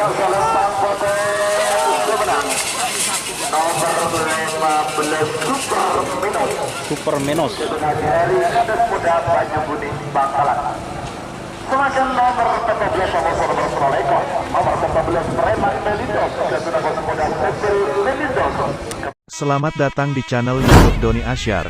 Selesai potensi menang. Nomor 15 Super Menos. Dari Kades Muda Banyu Kuning Bangkalan. Semakin nomor 14 sama-sama bersolekon. Nomor 14 Preman Melindos. Ketujuh Muda Cecil Melindos. Selamat datang di channel YouTube Doni Asyar.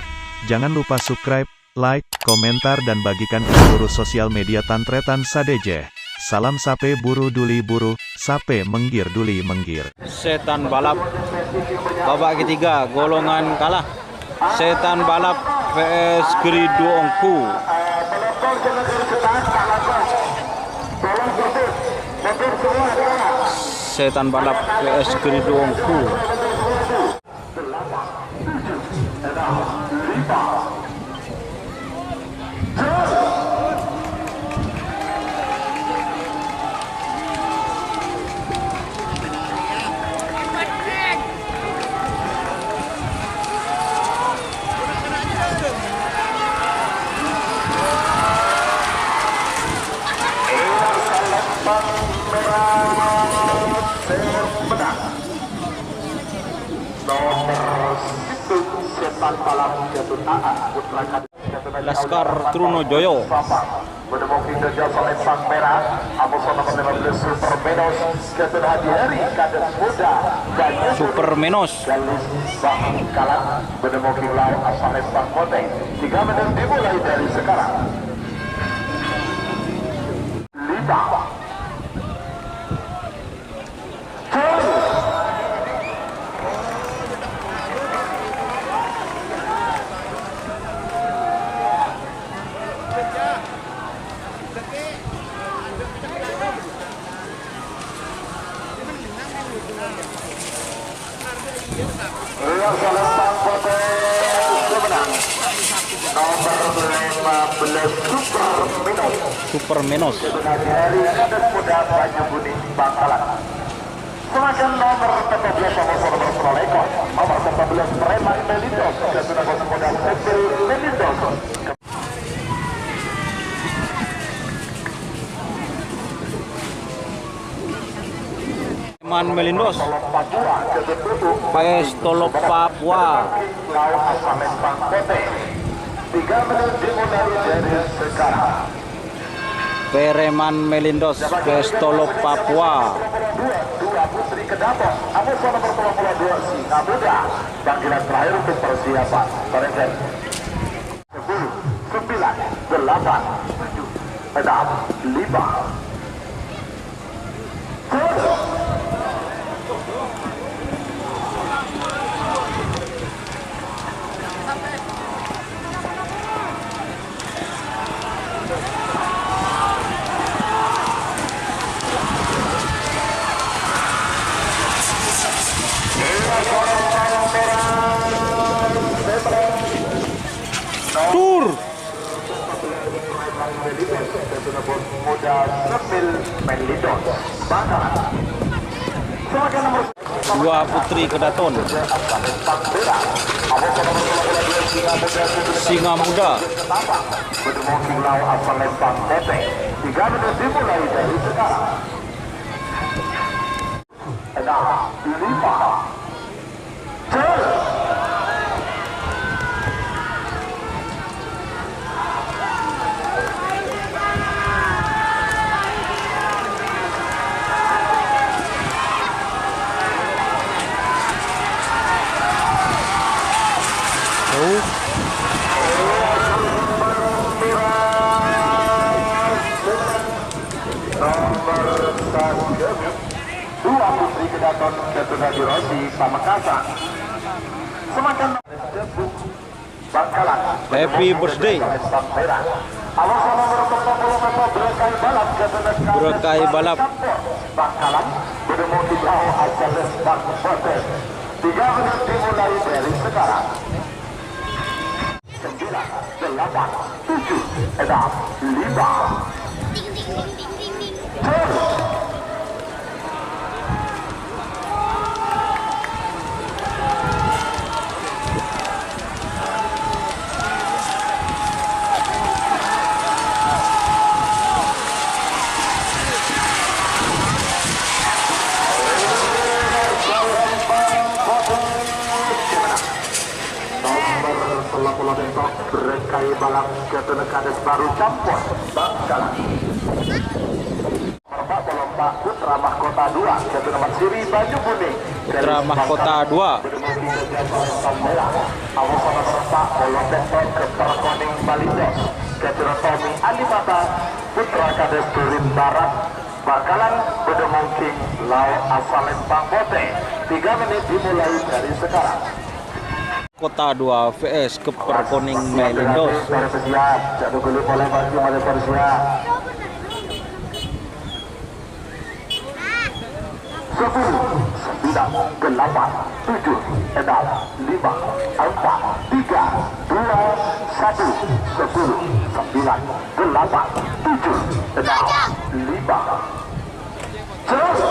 Jangan lupa subscribe, like, komentar dan bagikan ke seluruh sosial media Tantretan Sadeje. Salam sape buru duli buru, sape menggir duli menggir. Setan balap babak ketiga, golongan kalah. Setan balap vs Gerido Ongku. Setan balap vs Gerido Ongku. Laskar Trunojoyo. Super Menos. 3 menit dimulai dari sekarang. Super Menos. Dari Kades Muda Banyu Kuning Bangkalan. Semakin nomor 14 sama-sama bersolekon. Nomor 14 Preman Melindos. Ketujuh Muda Cecil Melindos. Man Melindos vs Tolop Papua. 3 menit dimulai dari sekarang. Pereman Melindos vs Tolop Papua. Dua Putri Kedapok. Amuso nomor 22 Singa Muda. Panggilan terakhir untuk persiapan. Persen 10, 9, 8, 7, 6, 5. Tur. Muda Sepil Melindos Bangkalan. Dua Putri Kedaton. Singa Muda. 3 menit dimulai dari sekarang. 6, 5. Dua Putri Kedaton Ketujuh Dirosi Pamekasan. Semakin Bangkalan. Happy birthday. Berekai balap. Bangkalan bertemu di jauh Ajalis Bangkote. 3 menit dimulai dari sekarang. 9, 8, 7, 6, 5. Balang Ketua Kades Baru Campur Bangkalan. Merpak Pelompak Putra Mahkota 2 Ketua Nomor Siri Baju Kuning. Putra Mahkota 2. Awasana serta Oloteton ke Perkoning Balindos. Ketua Tommy Alimata Putra Kades Turin Barat Bakalan Bedemongking Lau Asalen Pangbote. 3 menit dimulai dari sekarang. Kota 2 vs Keperkoning Melindos. Siap, jatuh guli oleh baju Malaysia siap. 10, 9, 8, 7, 6, 5, 4, 3, 2, 1, 10, 9, 8, 7, 6, 5. Terus.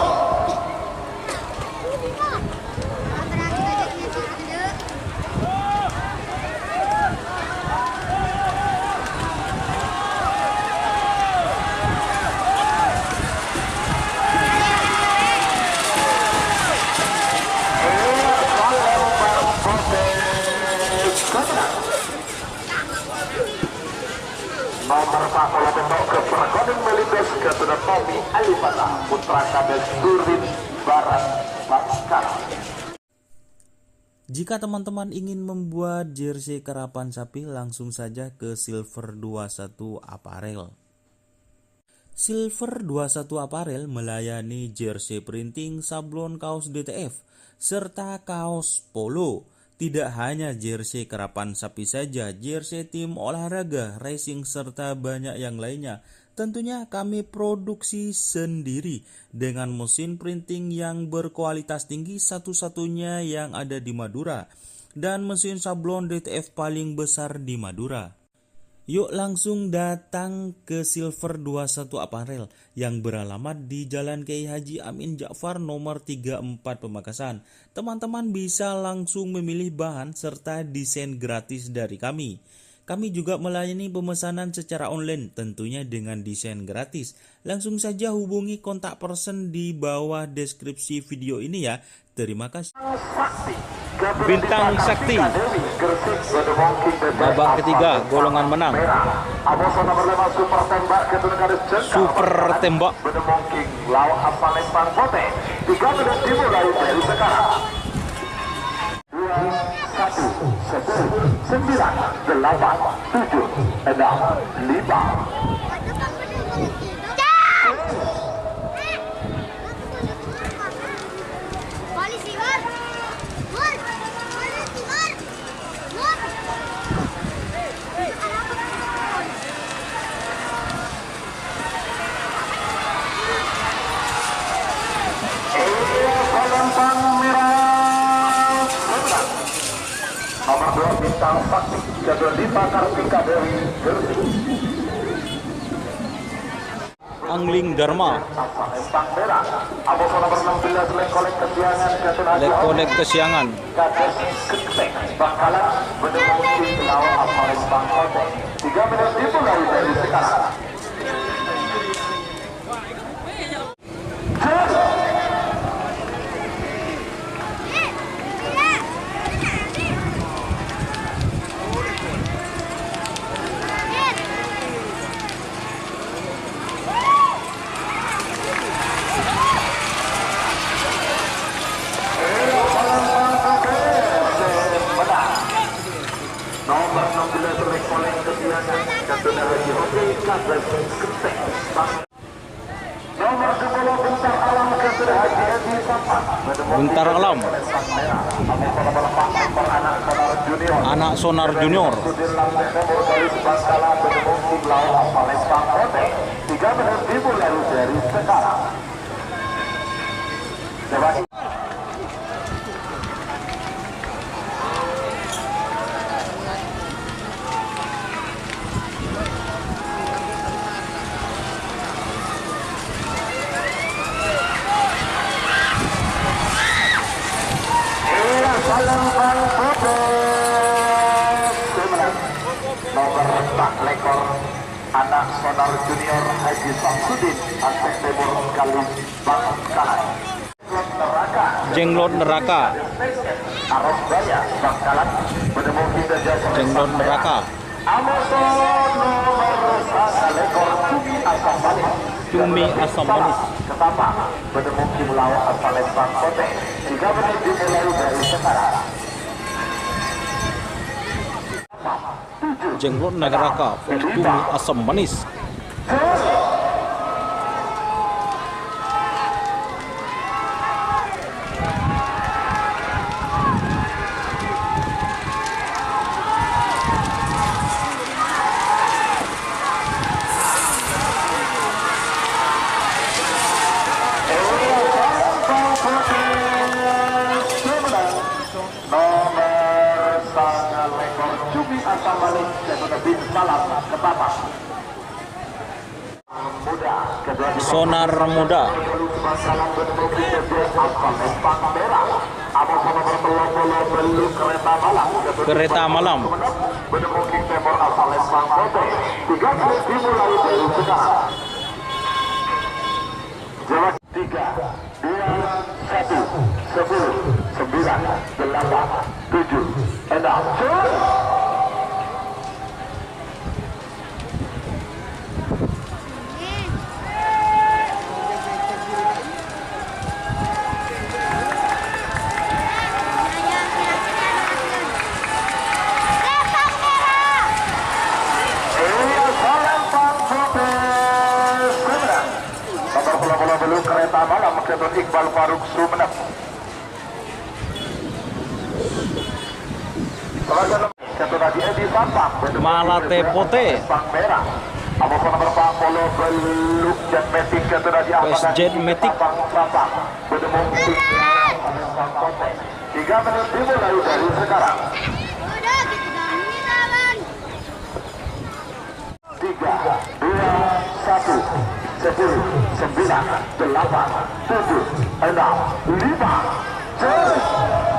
Nomor 4 bola bentuk ke Perkoning Melindos Ketua Tommy Alimata Putra Kades Turin Barat Bangkalan. Jika teman-teman ingin membuat jersey karapan sapi, langsung saja ke Silver 21 Apparel. Silver 21 Apparel melayani jersey printing, sablon kaos DTF, serta kaos polo. Tidak hanya jersey karapan sapi saja, jersey tim olahraga, racing, serta banyak yang lainnya. Tentunya kami produksi sendiri dengan mesin printing yang berkualitas tinggi, satu-satunya yang ada di Madura, dan mesin sablon DTF paling besar di Madura. Yuk langsung datang ke Silver 21 Apparel yang beralamat di Jalan Kiai Haji Amin Ja'far nomor 34 Pemakasan. Teman-teman bisa langsung memilih bahan serta desain gratis dari kami. Kami juga melayani pemesanan secara online tentunya dengan desain gratis. Langsung saja hubungi kontak person di bawah deskripsi video ini ya. Terima kasih. Bintang Sakti. Babak ketiga, golongan menang. Super tembak. Bedemongking Lau Asalen Pangbote. 3 menit dimulai dari sekarang. 2, 1, 10, 9, 8, 7, 6, 5. Nomor 2 Bintang Sakti Kedua Dita Kartika Dewi Gerti. Angling Dharma. Asal Merah. Aboso nomor 16 Lekolek Kesiangan Kedua Lekolek Kesiangan. Kades Ketek Bakalan Bedemongking Lau Asal Pangbote. 3 menit dimulai dari sekarang. Nomor 16 Lekolek Kesiangan Kedua Haji Hoki Kades Ketek. Nomor 10 Bentar Alam Kedua Haji Edi Sampan. Bentar Alam. Anak Sonar Junior. 3 menit dimulai dari sekarang. Nomor 4 Lekor Anak Sonar Junior Haji Samsudin Aceh Timur Galuh Bangkalan. Jenglot Neraka. Arus Baya Bangkalan. Bedemongking dan Jasa Jenglot Neraka. Amoson nomor 1 lekor Cumi Asam Manis. Cumi Asam Manis. Ketapa bertemu Kimlau asal Lembang Kote. 3 menit dimulai dari sekarang. Jenglot Nagaraka versus Cumi Asam Manis. Sonar Muda. Kereta Malam. Jawab 3, 2, 1, 10, 9, 8, 7, 6. Kereta Malam Keton Iqbal Faruk Sumeneb. Keton Adi Edi Sampang Malate Pote. Merah. Amoson nomor 4 Polo Beluk Jet Metik Keton Adi West Jet Metik. Sampang bertemu 3 menit dimulai dari sekarang. 3, 2, 1, 10, 9, 8, 7, 6, 5, 4.